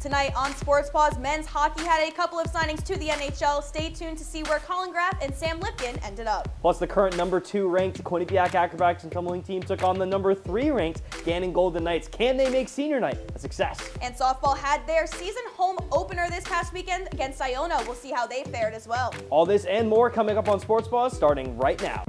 Tonight on Sports Paws, men's hockey had a couple of signings to the NHL. Stay tuned to see where Colin Graff and Sam Lipkin ended up. Plus, the current number 2 ranked Quinnipiac Acrobatics and Tumbling team took on the number 3 ranked Gannon Golden Knights. Can they make senior night a success? And softball had their season home opener this past weekend against Iona. We'll see how they fared as well. All this and more coming up on Sports Paws starting right now.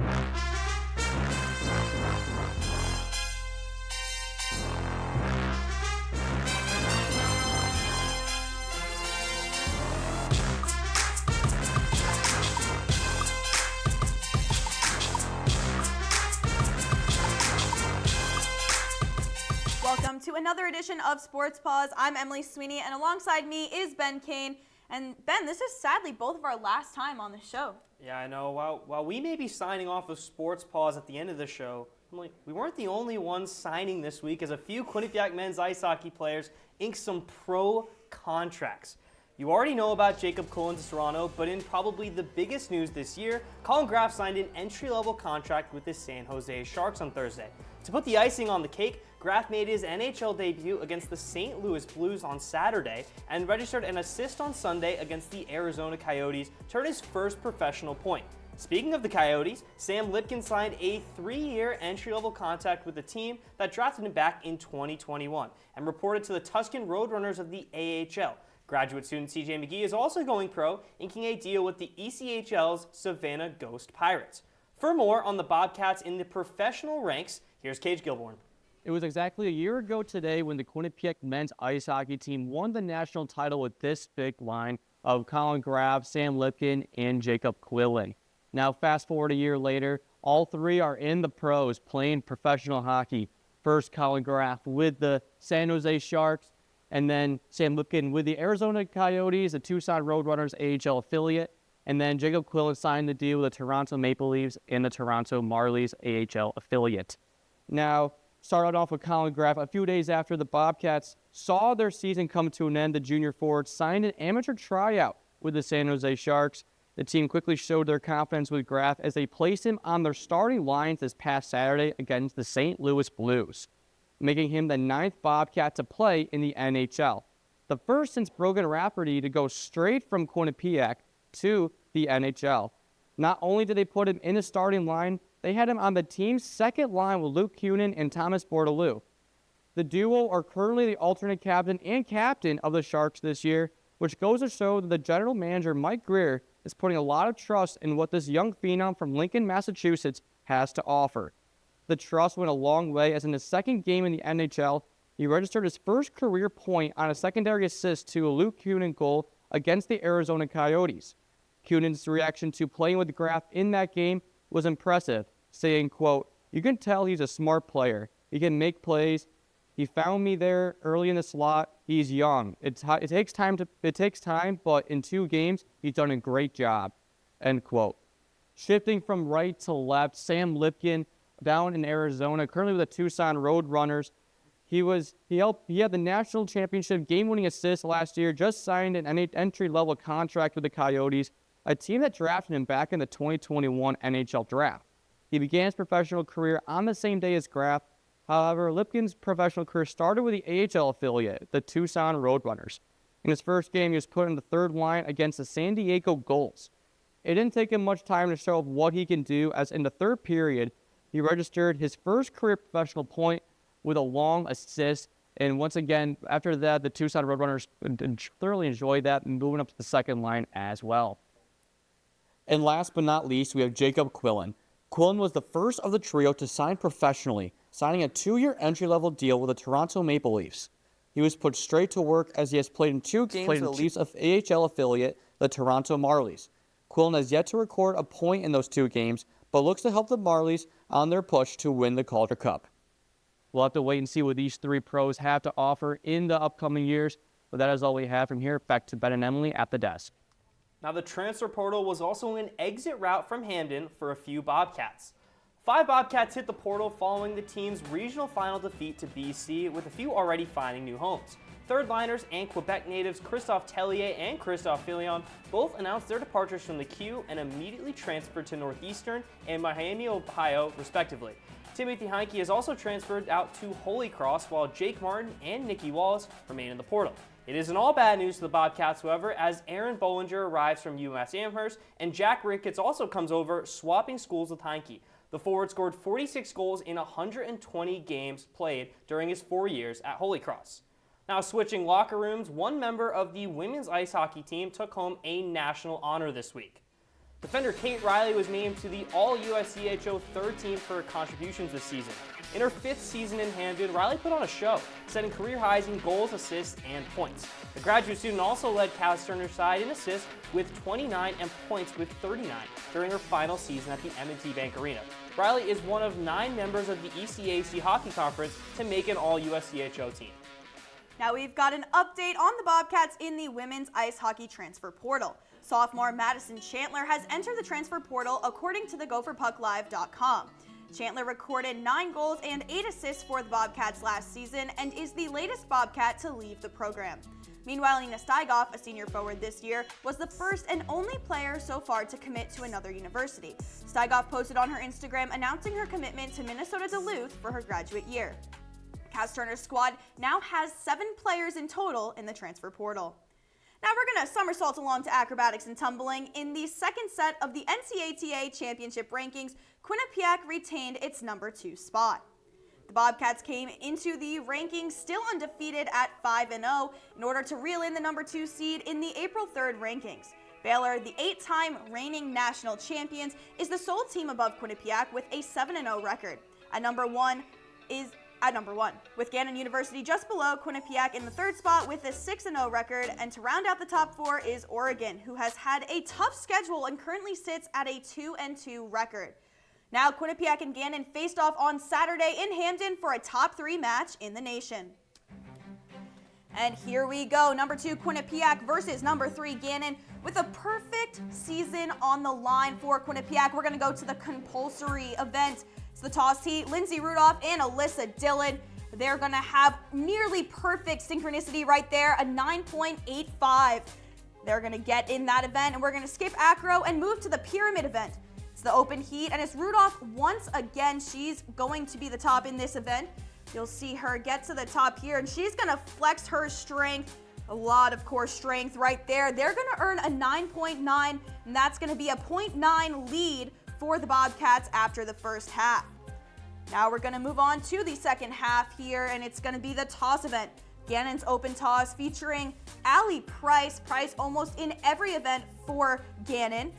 Welcome to another edition of Sports Paws. I'm Emily Sweeney, and alongside me is Ben Kane. And Ben, this is sadly both of our last time on the show. Yeah, I know. While we may be signing off of Sports Paws at the end of the show, Emily, we weren't the only ones signing this week, as a few Quinnipiac men's ice hockey players inked some pro contracts. You already know about Jacob Quillen to Toronto, but in probably the biggest news this year, Colin Graff signed an entry-level contract with the San Jose Sharks on Thursday. To put the icing on the cake, Graff made his NHL debut against the St. Louis Blues on Saturday and registered an assist on Sunday against the Arizona Coyotes to earn his first professional point. Speaking of the Coyotes, Sam Lipkin signed a 3-year entry-level contract with the team that drafted him back in 2021 and reported to the Tuscan Roadrunners of the AHL. Graduate student CJ McGee is also going pro, inking a deal with the ECHL's Savannah Ghost Pirates. For more on the Bobcats in the professional ranks, here's Cage Gilborn. It was exactly a year ago today when the Quinnipiac men's ice hockey team won the national title with this big line of Colin Graff, Sam Lipkin, and Jacob Quillen. Now, fast forward a year later, all three are in the pros playing professional hockey. First, Colin Graff with the San Jose Sharks, and then Sam Lipkin with the Arizona Coyotes, the Tucson Roadrunners AHL affiliate, and then Jacob Quillen signed the deal with the Toronto Maple Leafs and the Toronto Marlies AHL affiliate. Now, started off with Colin Graff. A few days after the Bobcats saw their season come to an end, the junior forward signed an amateur tryout with the San Jose Sharks. The team quickly showed their confidence with Graff as they placed him on their starting lines this past Saturday against the St. Louis Blues, making him the 9th Bobcat to play in the NHL. The first since Brogan Rafferty to go straight from Quinnipiac to the NHL. Not only did they put him in the starting line, they had him on the team's second line with Luke Kunin and Thomas Bordelou. The duo are currently the alternate captain and captain of the Sharks this year, which goes to show that the general manager, Mike Greer, is putting a lot of trust in what this young phenom from Lincoln, Massachusetts has to offer. The trust went a long way, as in his second game in the NHL, he registered his first career point on a secondary assist to a Luke Kunin goal against the Arizona Coyotes. Kunin's reaction to playing with Graff in that game was impressive, saying, quote, "You can tell he's a smart player. He can make plays. He found me there early in the slot. He's young. It takes time, but in 2 games, he's done a great job," end quote. Shifting from right to left, Sam Lipkin, down in Arizona, currently with the Tucson Roadrunners. He had the national championship game-winning assist last year, just signed an entry-level contract with the Coyotes, a team that drafted him back in the 2021 NHL draft. He began his professional career on the same day as Graff. However, Lipkin's professional career started with the AHL affiliate, the Tucson Roadrunners. In his first game, he was put in the third line against the San Diego Gulls. It didn't take him much time to show what he can do, as in the third period, he registered his first career professional point with a long assist. And once again, after that, the Tucson Roadrunners thoroughly enjoyed that, moving up to the second line as well. And last but not least, we have Jacob Quillen. Quillen was the first of the trio to sign professionally, signing a 2-year entry-level deal with the Toronto Maple Leafs. He was put straight to work, as he has played in 2 games with the Leafs of AHL affiliate, the Toronto Marlies. Quillen has yet to record a point in those 2 games, but looks to help the Marlies on their push to win the Calder Cup. We'll have to wait and see what these 3 pros have to offer in the upcoming years, but that is all we have from here. Back to Ben and Emily at the desk. Now, the transfer portal was also an exit route from Hamden for a few Bobcats. 5 Bobcats hit the portal following the team's regional final defeat to BC, with a few already finding new homes. Third-liners and Quebec natives Christophe Tellier and Christophe Filion both announced their departures from the Q and immediately transferred to Northeastern and Miami, Ohio, respectively. Timothy Heinke has also transferred out to Holy Cross, while Jake Martin and Nicky Wallace remain in the portal. It isn't all bad news for the Bobcats, however, as Aaron Bollinger arrives from UMass Amherst, and Jack Ricketts also comes over, swapping schools with Heinke. The forward scored 46 goals in 120 games played during his 4 years at Holy Cross. Now, switching locker rooms, one member of the women's ice hockey team took home a national honor this week. Defender Kate Riley was named to the All-USCHO third team for her contributions this season. In her 5th season in Hamden, Riley put on a show, setting career highs in goals, assists, and points. The graduate student also led Cass Turner's side in assists with 29 and points with 39 during her final season at the M&T Bank Arena. Riley is one of 9 members of the ECAC Hockey Conference to make an All-USCHO team. Now we've got an update on the Bobcats in the women's ice hockey transfer portal. Sophomore Madison Chandler has entered the transfer portal according to the GopherPuckLive.com. Chandler recorded 9 goals and 8 assists for the Bobcats last season and is the latest Bobcat to leave the program. Meanwhile, Nina Steigoff, a senior forward this year, was the first and only player so far to commit to another university. Steigoff posted on her Instagram announcing her commitment to Minnesota Duluth for her graduate year. Cass Turner's squad now has 7 players in total in the transfer portal. Now we're going to somersault along to acrobatics and tumbling. In the second set of the NCATA championship rankings, Quinnipiac retained its number 2 spot. The Bobcats came into the rankings still undefeated at 5-0 in order to reel in the number 2 seed in the April 3rd rankings. Baylor, the 8-time reigning national champions, is the sole team above Quinnipiac with a 7-0 record. At number 1, with Gannon University just below Quinnipiac in the 3rd spot with a 6-0 record, and to round out the top 4 is Oregon, who has had a tough schedule and currently sits at a 2-2 record. Now Quinnipiac and Gannon faced off on Saturday in Hamden for a top 3 match in the nation. And here we go, number 2 Quinnipiac versus number 3 Gannon. With a perfect season on the line for Quinnipiac, we're going to go to the compulsory event. It's the toss heat. Lindsay Rudolph and Alyssa Dillon. They're going to have nearly perfect synchronicity right there, a 9.85. They're going to get in that event, and we're going to skip Acro and move to the pyramid event. It's the open heat, and it's Rudolph once again. She's going to be the top in this event. You'll see her get to the top here, and she's going to flex her strength. A lot of core strength right there. They're going to earn a 9.9, and that's going to be a 0.9 lead for the Bobcats after the first half. Now we're going to move on to the second half here, and it's going to be the toss event. Gannon's open toss featuring Allie Price. Price almost in every event for Gannon.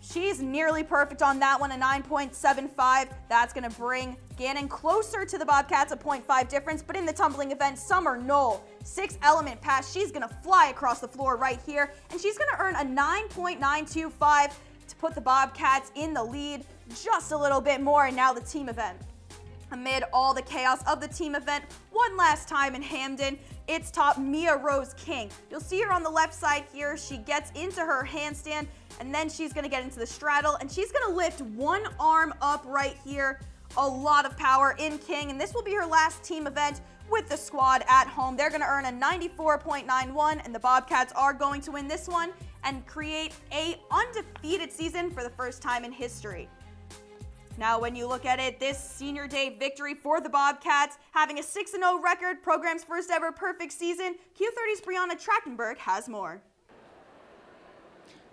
She's nearly perfect on that one, a 9.75. That's going to bring Gannon closer to the Bobcats, a 0.5 difference. But in the tumbling event, Summer Knoll, 6-element pass. She's going to fly across the floor right here, and she's going to earn a 9.925 to put the Bobcats in the lead just a little bit more. And now the team event. Amid all the chaos of the team event, one last time in Hamden, it's top Mia Rose King. You'll see her on the left side here. She gets into her handstand, and then she's going to get into the straddle, and she's going to lift one arm up right here. A lot of power in King, and this will be her last team event with the squad at home. They're going to earn a 94.91, and the Bobcats are going to win this one and create a undefeated season for the first time in history. Now, when you look at it, this senior day victory for the Bobcats, having a 6-0 record, program's first ever perfect season, Q30's Brianna Trachtenberg has more.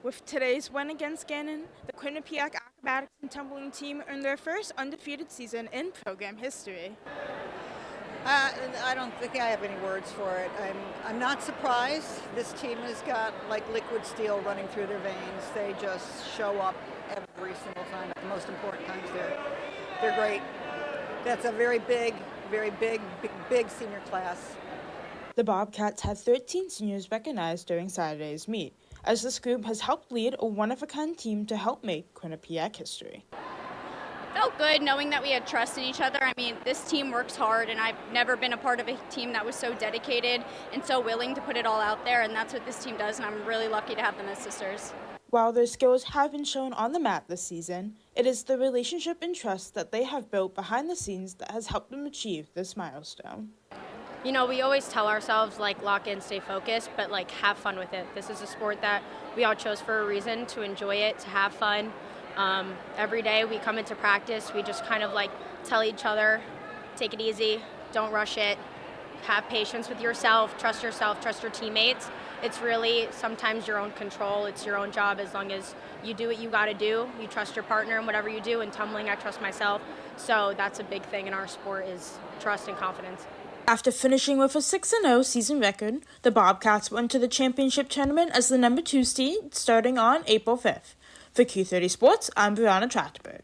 With today's win against Gannon, the Quinnipiac acrobatics and tumbling team earned their first undefeated season in program history. I don't think I have any words for it. I'm not surprised. This team has got like liquid steel running through their veins. They just show up every single time at the most important times. They're great. That's a very big senior class. The Bobcats had 13 seniors recognized during Saturday's meet, as this group has helped lead a one-of-a-kind team to help make Quinnipiac history. Felt good knowing that we had trust in each other. I mean, this team works hard, and I've never been a part of a team that was so dedicated and so willing to put it all out there, and that's what this team does, and I'm really lucky to have them as sisters. While their skills have been shown on the mat this season, it is the relationship and trust that they have built behind the scenes that has helped them achieve this milestone. You know, we always tell ourselves, lock in, stay focused, but, have fun with it. This is a sport that we all chose for a reason, to enjoy it, to have fun. Every day we come into practice, we just kind of, tell each other, take it easy, don't rush it, have patience with yourself, trust your teammates. It's really sometimes your own control. It's your own job as long as you do what you got to do. You trust your partner in whatever you do. In tumbling, I trust myself. So that's a big thing in our sport is trust and confidence. After finishing with a 6-0 season record, the Bobcats went to the championship tournament as the number 2 seed starting on April 5th. For Q30 Sports, I'm Brianna Trachtenberg.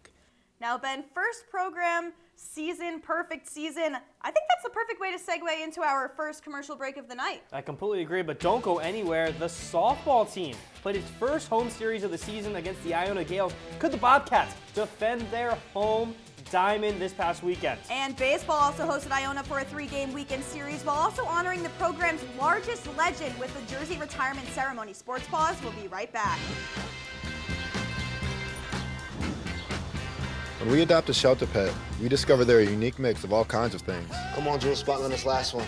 Now, Ben, first program season, perfect season. I think that's the perfect way to segue into our first commercial break of the night. I completely agree, but don't go anywhere. The softball team played its first home series of the season against the Iona Gales. Could the Bobcats defend their home diamond this past weekend? And baseball also hosted Iona for a 3-game weekend series while also honoring the program's largest legend with the jersey retirement ceremony. Sports Paws will be right back. When we adopt a shelter pet, we discover they're a unique mix of all kinds of things. Come on, Jules, spot me on this last one.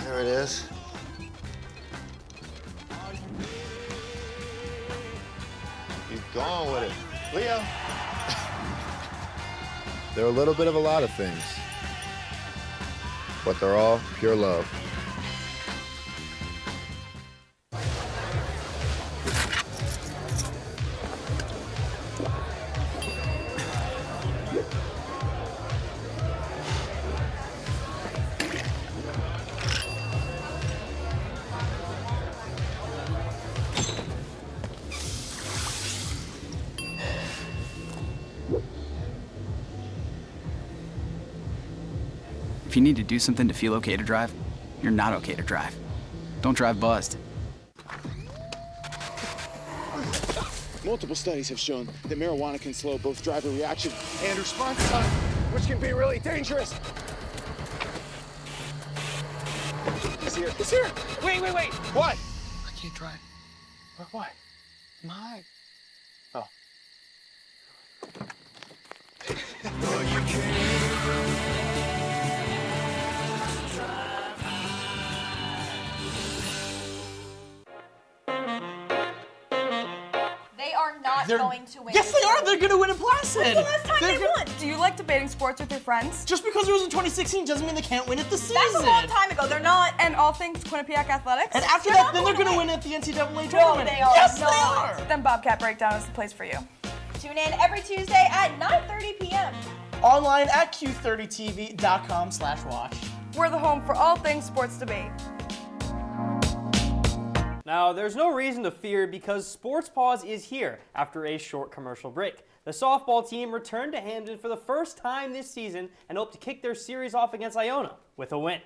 There it is. Keep going with it. Leo. They're a little bit of a lot of things, but they're all pure love. If you need to do something to feel okay to drive, you're not okay to drive. Don't drive buzzed. Multiple studies have shown that marijuana can slow both driver reaction and response time, which can be really dangerous. He's here. He's here. Wait. What? I can't drive. What? My. Oh. They're going to win. Yes, they are. They're going to win in Placid. When's the last time they won? Do you like debating sports with your friends? Just because it was in 2016 doesn't mean they can't win it this season. That's a long time ago. They're not. And all things Quinnipiac athletics? And after that, then they're going to win at the NCAA tournament. No, they are. Yes, not. they are. Then Bobcat Breakdown is the place for you. Tune in every Tuesday at 9:30 p.m. Online at q30tv.com/watch. We're the home for all things sports debate. Now, there's no reason to fear because Sports Paws is here after a short commercial break. The softball team returned to Hamden for the first time this season and hope to kick their series off against Iona with a win.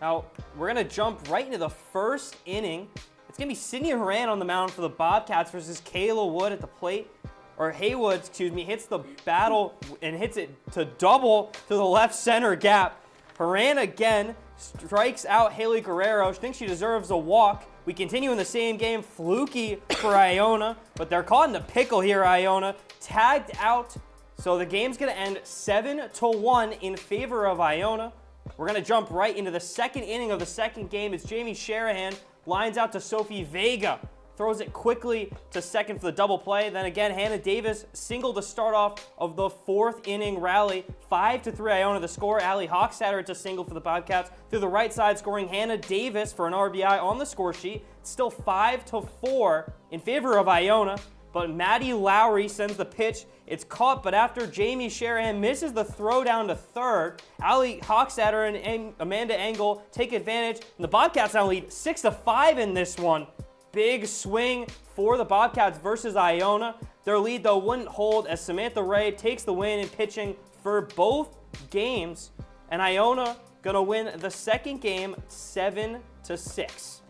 Now, we're going to jump right into the first inning. It's going to be Sydney Horan on the mound for the Bobcats versus Kayla Wood at the plate. Or Haywood, hits the battle and hits it to double to the left center gap. Horan again strikes out Haley Guerrero. She thinks she deserves a walk. We continue in the same game. Fluky for Iona, but they're caught in a pickle here, Iona. Tagged out, so the game's going to end 7-1 in favor of Iona. We're going to jump right into the second inning of the second game as Jamie Sherahan lines out to Sophie Vega. Throws it quickly to second for the double play. Then again, Hannah Davis single to start off of the fourth inning rally. 5-3 Iona the score. Allie Hochstatter to single for the Bobcats. Through the right side, scoring Hannah Davis for an RBI on the score sheet. It's still 5-4 in favor of Iona. But Maddie Lowry sends the pitch. It's caught, but after Jamie Sherahan misses the throw down to third, Allie Hochstatter and Amanda Engel take advantage. And the Bobcats now lead 6-5 in this one. Big swing for the Bobcats versus Iona. Their lead, though, wouldn't hold as Samantha Ray takes the win in pitching for both games. And Iona gonna win the second game 7-6.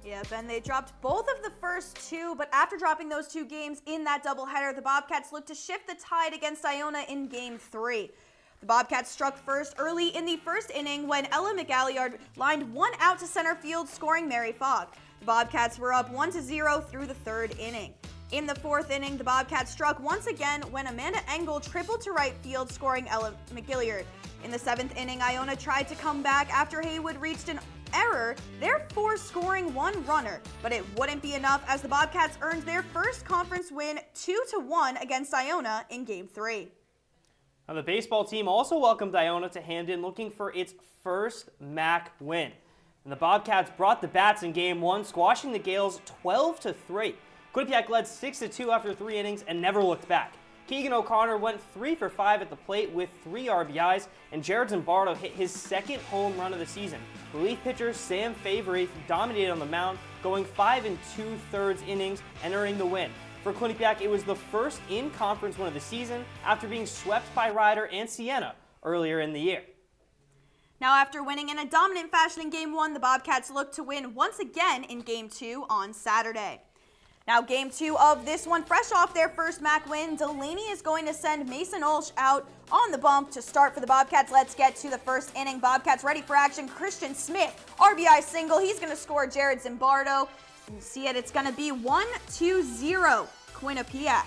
Yeah, Ben, they dropped both of the first two, but after dropping those two games in that doubleheader, the Bobcats looked to shift the tide against Iona in Game 3. The Bobcats struck first early in the first inning when Ella McGalliard lined one out to center field, scoring Mary Fogg. The Bobcats were up 1-0 through the third inning. In the fourth inning, the Bobcats struck once again when Amanda Engel tripled to right field, scoring Ella McGilliard. In the seventh inning, Iona tried to come back after Haywood reached an error, therefore scoring one runner. But it wouldn't be enough as the Bobcats earned their first conference win 2-1 against Iona in Game 3. Now, the baseball team also welcomed Iona to Hamden looking for its first MAC win. And the Bobcats brought the bats in Game 1, squashing the Gales 12-3. Quinnipiac led 6-2 after 3 innings and never looked back. Keegan O'Connor went 3 for 5 at the plate with 3 RBIs, and Jared Zimbardo hit his second home run of the season. Relief pitcher Sam Favory dominated on the mound, going 5 2/3 innings and earning the win. For Quinnipiac, it was the first in-conference win of the season after being swept by Ryder and Siena earlier in the year. Now, after winning in a dominant fashion in Game 1, the Bobcats look to win once again in Game 2 on Saturday. Now, Game 2 of this one, fresh off their first MAC win, Delaney is going to send Mason Olsch out on the bump to start for the Bobcats. Let's get to the first inning. Bobcats ready for action. Christian Smith, RBI single. He's going to score Jared Zimbardo. You see it, it's going to be 1-0 Quinnipiac.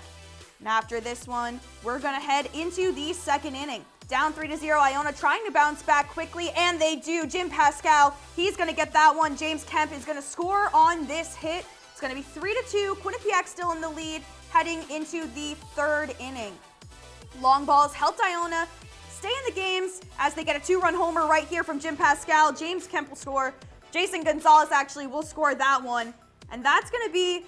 And after this one, we're going to head into the second inning. Down 3-0, Iona trying to bounce back quickly, and they do. Jim Pascal, he's going to get that one. James Kemp is going to score on this hit. It's going to be 3-2. Quinnipiac still in the lead heading into the third inning. Long balls helped Iona stay in the games as they get a 2-run homer right here from Jim Pascal. James Kemp will score. Jason Gonzalez actually will score that one. And that's going to be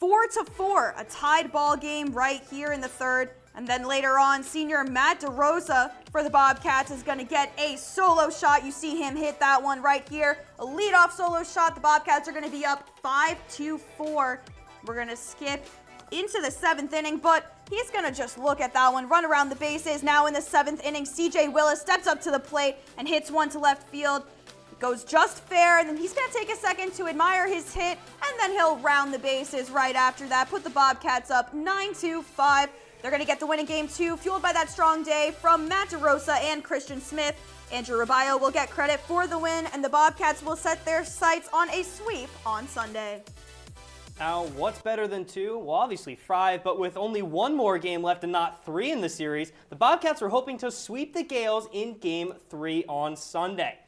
4-4, a tied ball game right here in the third. And then later on, senior Matt DeRosa for the Bobcats is going to get a solo shot. You see him hit that one right here. A leadoff solo shot. The Bobcats are going to be up 5-4. We're going to skip into the seventh inning, but he's going to just look at that one, run around the bases. Now in the seventh inning, CJ Willis steps up to the plate and hits one to left field. It goes just fair, and then he's going to take a second to admire his hit, and then he'll round the bases right after that, put the Bobcats up 9-5. They're going to get the win in Game 2, fueled by that strong day from Matt DeRosa and Christian Smith. Andrew Rabayo will get credit for the win, and the Bobcats will set their sights on a sweep on Sunday. Now, what's better than 2? Well, obviously 5, but with only 1 more game left and not 3 in the series, the Bobcats are hoping to sweep the Gales in Game 3 on Sunday.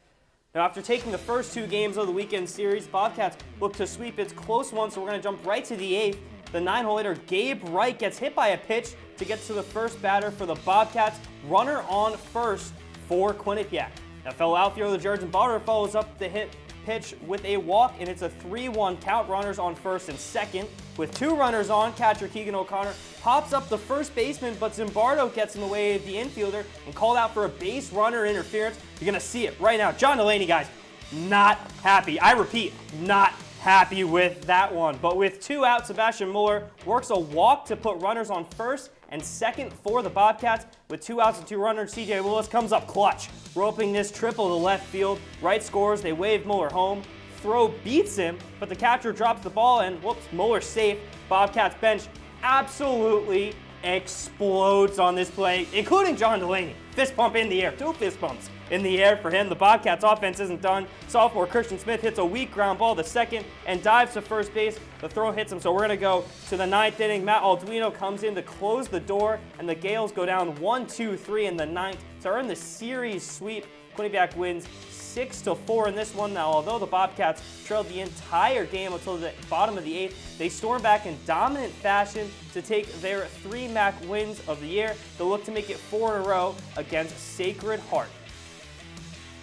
Now, after taking the first 2 games of the weekend series, Bobcats look to sweep its close one, so we're going to jump right to the 8th. The 9-hole hitter Gabe Wright gets hit by a pitch to get to the first batter for the Bobcats. Runner on first for Quinnipiac. Now, fellow outfielder Jared Zimbardo follows up the hit pitch with a walk, and it's a 3-1 count. Runners on first and second. With 2 runners on, catcher Keegan O'Connor pops up the first baseman, but Zimbardo gets in the way of the infielder and called out for a base runner interference. You're going to see it right now. John Delaney, guys, not happy. I repeat, not happy with that one. But with 2 out, Sebastian Mueller works a walk to put runners on first and second for the Bobcats. With 2 outs and 2 runners, CJ Willis comes up clutch, roping this triple to left field. Wright scores, they wave Mueller home. Throw beats him, but the catcher drops the ball and whoops, Mueller's safe. Bobcats bench absolutely explodes on this play, including John Delaney. Fist pump in the air, 2 fist pumps in the air for him. The Bobcats offense isn't done. Sophomore Christian Smith hits a weak ground ball to second and dives to first base. The throw hits him, so we're going to go to the 9th inning. Matt Alduino comes in to close the door, and the Gales go down 1-2-3 in the 9th to earn the series sweep. Quinnipiac wins 6-4 in this one. Now, although the Bobcats trailed the entire game until the bottom of the 8th, they storm back in dominant fashion to take their 3 MAC wins of the year. They'll look to make it 4 in a row against Sacred Heart.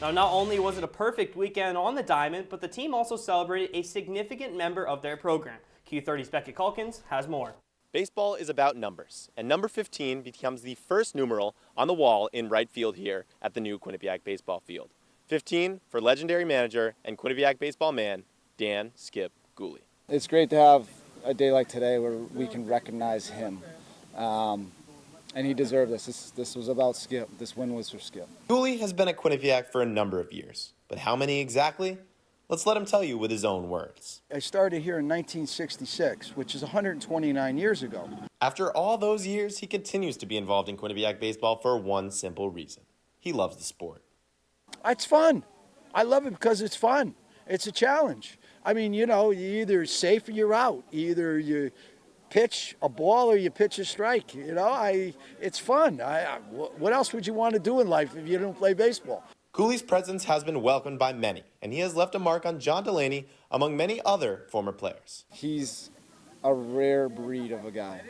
Now, not only was it a perfect weekend on the diamond, but the team also celebrated a significant member of their program. Q30's Beckett Calkins has more. Baseball is about numbers, and number 15 becomes the first numeral on the wall in right field here at the new Quinnipiac baseball field. 15 for legendary manager and Quinnipiac baseball man, Dan "Skip" Gooley. It's great to have a day like today where we can recognize him. And he deserved this. This was about Skip. This win was for Skip. Gooley has been at Quinnipiac for a number of years, but how many exactly? Let's let him tell you with his own words. I started here in 1966, which is 129 years ago. After all those years, he continues to be involved in Quinnipiac baseball for one simple reason. He loves the sport. It's fun. I love it because it's fun. It's a challenge. I mean, you know, you either safe or you're out. Either you pitch a ball or you pitch a strike. You know, it's fun. What else would you want to do in life if you don't play baseball? Gooley's presence has been welcomed by many, and he has left a mark on John Delaney among many other former players. He's a rare breed of a guy.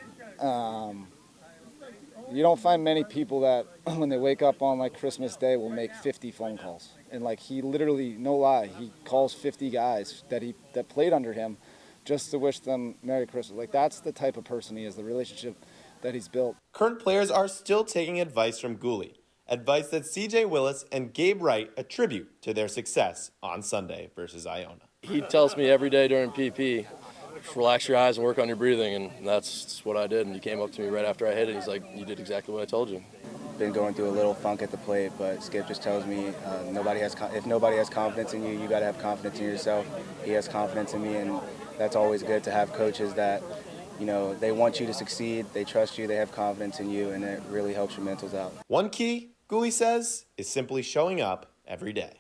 You don't find many people that when they wake up on like Christmas Day will make 50 phone calls. And like he literally, no lie, he calls 50 guys that played under him just to wish them Merry Christmas. Like that's the type of person he is, the relationship that he's built. Current players are still taking advice from Gooley, advice that CJ Willis and Gabe Wright attribute to their success on Sunday versus Iona. He tells me every day during PP, relax your eyes and work on your breathing, and that's what I did. And he came up to me right after I hit it. He's like, you did exactly what I told you. Been going through a little funk at the plate, but Skip just tells me if nobody has confidence in you, you got to have confidence in yourself. He has confidence in me, and that's always good to have coaches that, you know, they want you to succeed, they trust you, they have confidence in you, and it really helps your mentals out. One key, Gooley says, is simply showing up every day.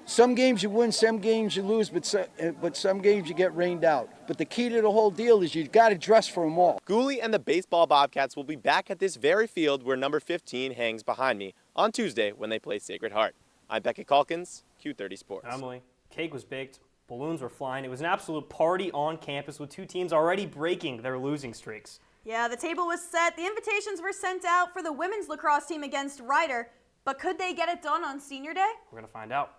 Some games you win, some games you lose, but some games you get rained out. But the key to the whole deal is you got to dress for them all. Gooley and the baseball Bobcats will be back at this very field where number 15 hangs behind me on Tuesday when they play Sacred Heart. I'm Beckett Calkins, Q30 Sports. Emily, cake was baked, balloons were flying. It was an absolute party on campus with two teams already breaking their losing streaks. Yeah, the table was set. The invitations were sent out for the women's lacrosse team against Ryder. But could they get it done on senior day? We're going to find out.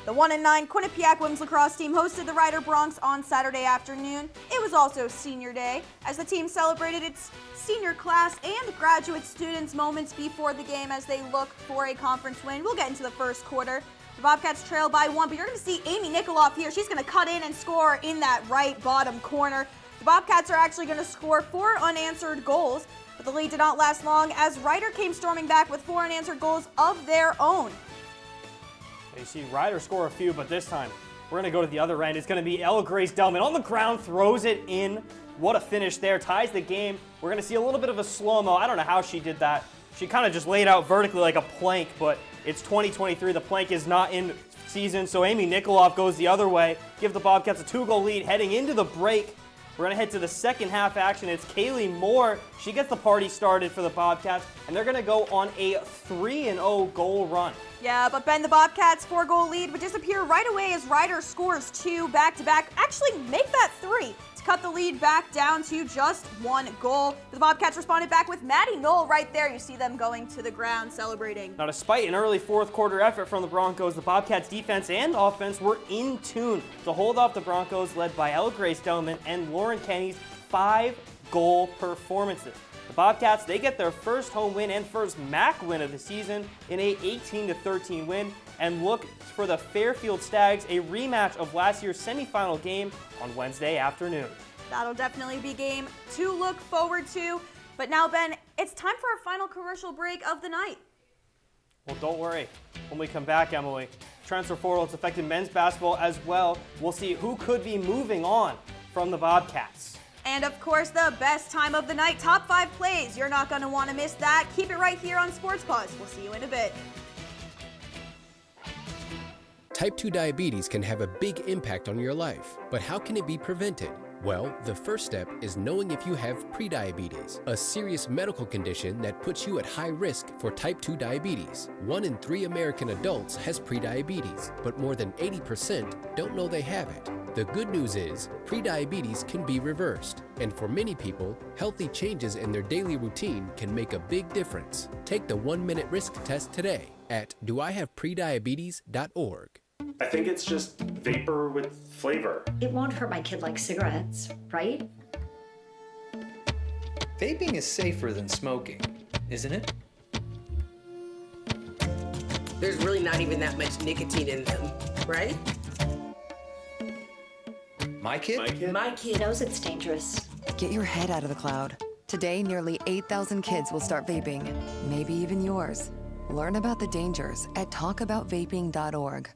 The 1-9 Quinnipiac women's lacrosse team hosted the Ryder Bronx on Saturday afternoon. It was also senior day as the team celebrated its senior class and graduate students moments before the game as they look for a conference win. We'll get into the first quarter. The Bobcats trail by 1, but you're going to see Amy Nikoloff here. She's going to cut in and score in that right bottom corner. The Bobcats are actually going to score 4 unanswered goals, but the lead did not last long as Ryder came storming back with 4 unanswered goals of their own. You see Ryder score a few, but this time we're going to go to the other end. It's going to be Ella Grace Delman on the ground, throws it in. What a finish there. Ties the game. We're going to see a little bit of a slow-mo. I don't know how she did that. She kind of just laid out vertically like a plank, but it's 2023. The plank is not in season, so Amy Nikoloff goes the other way. Give the Bobcats a 2-goal lead heading into the break. We're going to head to the second half action. It's Kaylee Moore. She gets the party started for the Bobcats, and they're going to go on a 3-0 goal run. Yeah, but Ben, the Bobcats' 4-goal lead would disappear right away as Ryder scores 2 back-to-back. Actually, make that 3 to cut the lead back down to just 1 goal. The Bobcats responded back with Maddie Knoll right there. You see them going to the ground celebrating. Now, despite an early fourth quarter effort from the Broncos, the Bobcats' defense and offense were in tune to hold off the Broncos, led by Ella Grace Delman and Lauren Kenny's 5-goal performances. The Bobcats, they get their first home win and first MAC win of the season in a 18-13 win and look for the Fairfield Stags, a rematch of last year's semifinal game on Wednesday afternoon. That'll definitely be game to look forward to. But now, Ben, it's time for our final commercial break of the night. Well, don't worry. When we come back, Emily, transfer portal, it's affected men's basketball as well. We'll see who could be moving on from the Bobcats. And of course, the best time of the night, top 5 plays. You're not going to want to miss that. Keep it right here on Sports Paws. We'll see you in a bit. Type 2 diabetes can have a big impact on your life, but how can it be prevented? Well, the first step is knowing if you have prediabetes, a serious medical condition that puts you at high risk for type 2 diabetes. 1 in 3 American adults has prediabetes, but more than 80% don't know they have it. The good news is, prediabetes can be reversed, and for many people, healthy changes in their daily routine can make a big difference. Take the 1-minute risk test today at doihaveprediabetes.org. I think it's just vapor with flavor. It won't hurt my kid like cigarettes, right? Vaping is safer than smoking, isn't it? There's really not even that much nicotine in them, right? My kid? My kid knows it's dangerous. Get your head out of the cloud. Today, nearly 8,000 kids will start vaping, maybe even yours. Learn about the dangers at talkaboutvaping.org.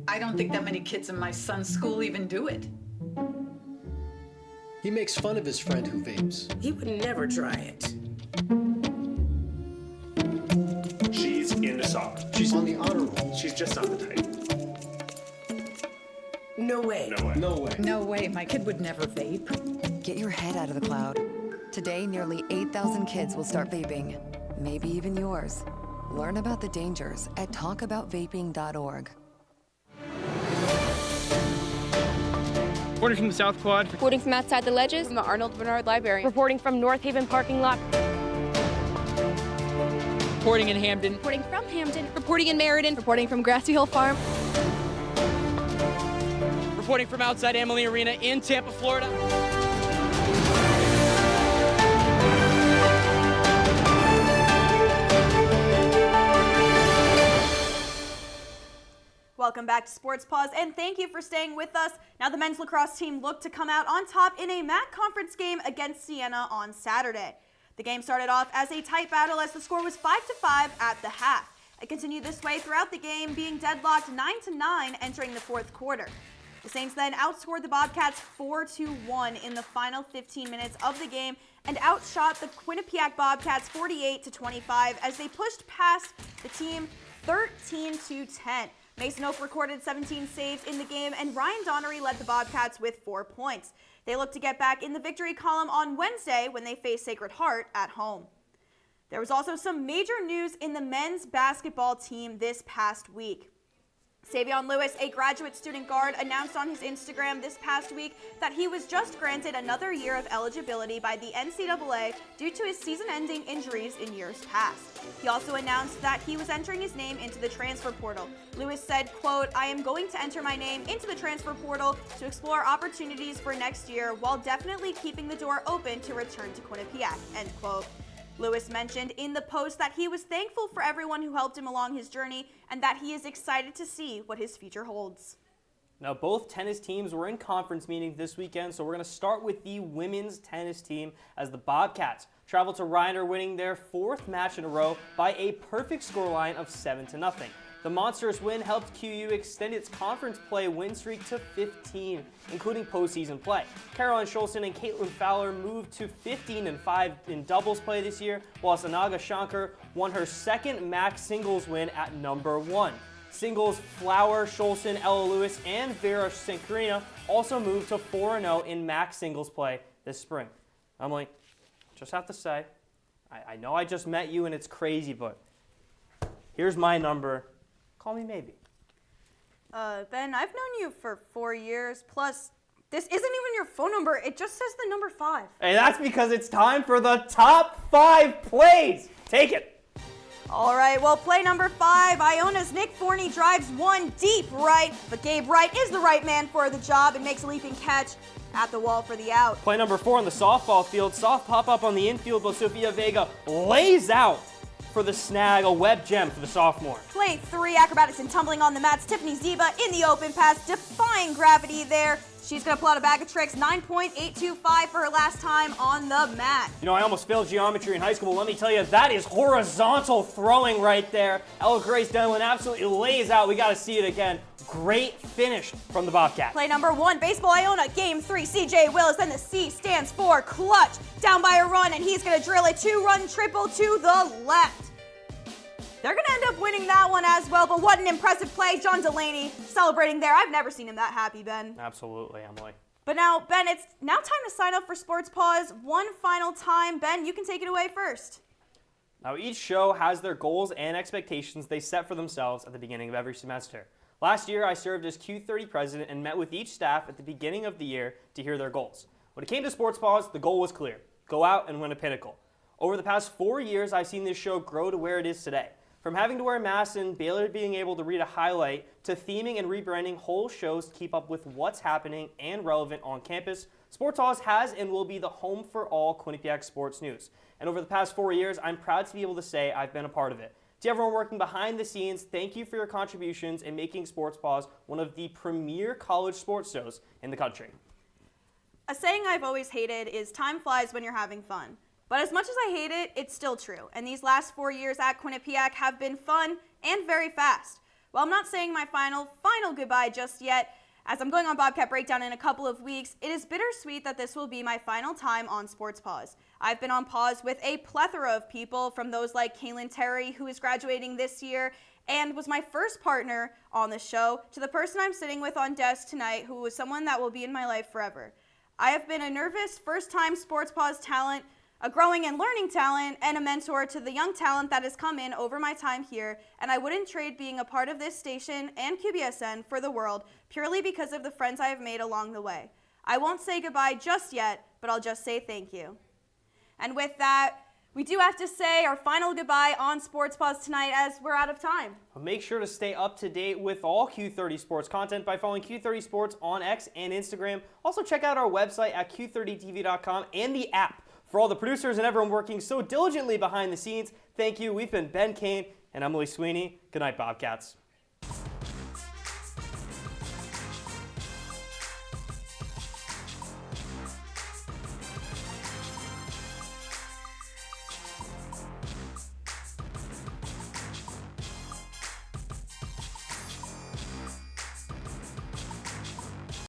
I don't think that many kids in my son's school even do it. He makes fun of his friend who vapes. He would never try it. She's into soccer. She's on the honor roll. She's just not the type. No way. No way. No way. No way, my kid would never vape. Get your head out of the cloud. Today, nearly 8,000 kids will start vaping, maybe even yours. Learn about the dangers at talkaboutvaping.org. Reporting from the South Quad. Reporting from outside the ledges. From the Arnold Bernard Library. Reporting from North Haven parking lot. Reporting in Hamden. Reporting from Hamden. Reporting in Meriden. Reporting from Grassy Hill Farm. Reporting from outside Amalie Arena in Tampa, Florida. Welcome back to Sports Paws, and thank you for staying with us. Now the men's lacrosse team looked to come out on top in a MAC conference game against Siena on Saturday. The game started off as a tight battle as the score was 5-5 at the half. It continued this way throughout the game, being deadlocked 9-9 entering the fourth quarter. The Saints then outscored the Bobcats 4-1 in the final 15 minutes of the game and outshot the Quinnipiac Bobcats 48-25 as they pushed past the team 13-10. Mason Oak recorded 17 saves in the game, and Ryan Donnery led the Bobcats with 4 points. They look to get back in the victory column on Wednesday when they face Sacred Heart at home. There was also some major news in the men's basketball team this past week. Savion Lewis, a graduate student guard, announced on his Instagram this past week that he was just granted another year of eligibility by the NCAA due to his season-ending injuries in years past. He also announced that he was entering his name into the transfer portal. Lewis said, quote, "I am going to enter my name into the transfer portal to explore opportunities for next year while definitely keeping the door open to return to Quinnipiac," end quote. Lewis mentioned in the post that he was thankful for everyone who helped him along his journey and that he is excited to see what his future holds. Now, both tennis teams were in conference meetings this weekend, so we're going to start with the women's tennis team as the Bobcats travel to Ryder, winning their 4th match in a row by a perfect scoreline of 7-0. The monstrous win helped QU extend its conference play win streak to 15, including postseason play. Caroline Scholson and Caitlin Fowler moved to 15-5 in doubles play this year, while Sanaga Shankar won her 2nd MAC singles win at number 1. Singles Flower, Scholson, Ella Lewis, and Vera Sankarina also moved to 4-0 in MAC singles play this spring. Emily, just have to say, I know I just met you and it's crazy, but here's my number. Call me maybe. Ben, I've known you for 4 years, plus this isn't even your phone number. It just says the number 5. Hey, that's because it's time for the top 5 plays. Take it. All right, well, play number 5. Iona's Nick Forney drives one deep right, but Gabe Wright is the right man for the job and makes a leaping catch at the wall for the out. Play number 4 on the softball field. Soft pop-up on the infield, but Sofia Vega lays out for the snag, a web gem for the sophomore. Play 3, acrobatics and tumbling on the mats. Tiffany Ziba in the open pass, defying gravity there. She's going to pull out a bag of tricks, 9.825 for her last time on the mat. You know, I almost failed geometry in high school, but let me tell you, that is horizontal throwing right there. Ella Grace Denlin absolutely lays out. We got to see it again. Great finish from the Bobcats. Play number 1, baseball Iona, game 3, CJ Willis, then the C stands for clutch. Down by a run, and he's going to drill a 2-run triple to the left. They're going to end up winning that one as well, but what an impressive play. John Delaney celebrating there. I've never seen him that happy, Ben. Absolutely, Emily. But now, Ben, it's now time to sign up for Sports Paws one final time. Ben, you can take it away first. Now, each show has their goals and expectations they set for themselves at the beginning of every semester. Last year, I served as Q30 president and met with each staff at the beginning of the year to hear their goals. When it came to Sports Paws, the goal was clear. Go out and win a pinnacle. Over the past 4 years, I've seen this show grow to where it is today. From having to wear masks and barely being able to read a highlight, to theming and rebranding whole shows to keep up with what's happening and relevant on campus, Sports Paws has and will be the home for all Quinnipiac sports news. And over the past 4 years, I'm proud to be able to say I've been a part of it. To everyone working behind the scenes, thank you for your contributions in making Sports Paws one of the premier college sports shows in the country. A saying I've always hated is time flies when you're having fun. But as much as I hate it, it's still true. And these last 4 years at Quinnipiac have been fun and very fast. While I'm not saying my final goodbye just yet, as I'm going on Bobcat Breakdown in a couple of weeks, it is bittersweet that this will be my final time on Sports Paws. I've been on Paws with a plethora of people, from those like Kaylin Terry, who is graduating this year and was my first partner on the show, to the person I'm sitting with on desk tonight, who is someone that will be in my life forever. I have been a nervous first-time Sports Paws talent, a growing and learning talent, and a mentor to the young talent that has come in over my time here, and I wouldn't trade being a part of this station and QBSN for the world, purely because of the friends I have made along the way. I won't say goodbye just yet, but I'll just say thank you. And with that, We do have to say our final goodbye on Sports Paws tonight as we're out of time. Make sure to stay up to date with all Q30 Sports content by following Q30 Sports on X and Instagram. Also check out our website at q30tv.com and the app. For all the producers and everyone working so diligently behind the scenes, thank you. We've been Ben Kane and Emily Sweeney. Good night, Bobcats.